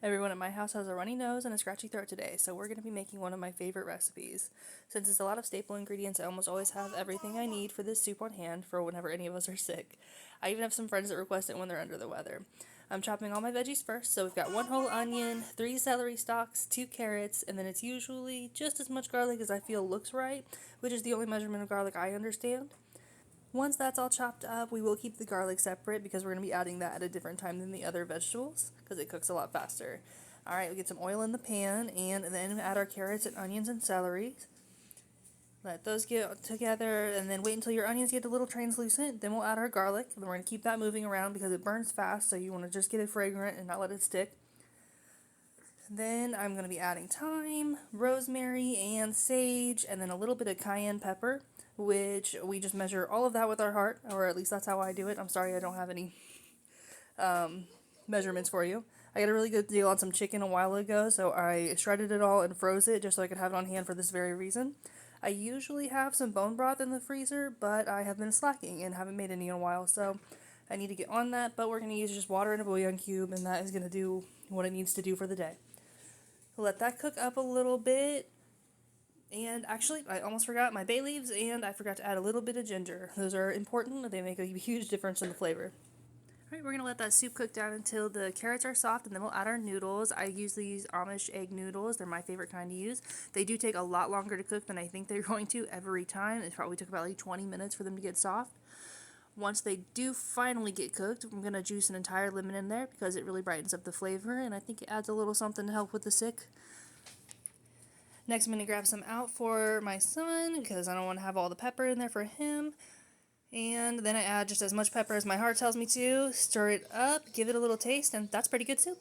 Everyone at my house has a runny nose and a scratchy throat today, so we're going to be making one of my favorite recipes. Since it's a lot of staple ingredients, I almost always have everything I need for this soup on hand for whenever any of us are sick. I even have some friends that request it when they're under the weather. I'm chopping all my veggies first, so we've got one whole onion, 3 celery stalks, 2 carrots, and then it's usually just as much garlic as I feel looks right, which is the only measurement of garlic I understand. Once that's all chopped up, we will keep the garlic separate because we're going to be adding that at a different time than the other vegetables because it cooks a lot faster. Alright, we get some oil in the pan and then add our carrots and onions and celery. Let those get together and then wait until your onions get a little translucent. Then we'll add our garlic. And we're going to keep that moving around because it burns fast, so you want to just get it fragrant and not let it stick. Then I'm going to be adding thyme, rosemary, and sage, and then a little bit of cayenne pepper, which we just measure all of that with our heart, or at least that's how I do it. I'm sorry I don't have any measurements for you. I got a really good deal on some chicken a while ago, so I shredded it all and froze it just so I could have it on hand for this very reason. I usually have some bone broth in the freezer, but I have been slacking and haven't made any in a while, so I need to get on that, but we're going to use just water and a bouillon cube, and that is going to do what it needs to do for the day. Let that cook up a little bit. And actually, I almost forgot my bay leaves, and I forgot to add a little bit of ginger. Those are important. They make a huge difference in the flavor. Alright, we're going to let that soup cook down until the carrots are soft, and then we'll add our noodles. I use these Amish egg noodles. They're my favorite kind to use. They do take a lot longer to cook than I think they're going to every time. It probably took about like 20 minutes for them to get soft. Once they do finally get cooked, I'm going to juice an entire lemon in there because it really brightens up the flavor, and I think it adds a little something to help with the sick. Next, I'm going to grab some out for my son because I don't want to have all the pepper in there for him. And then I add just as much pepper as my heart tells me to, stir it up, give it a little taste, and that's pretty good soup.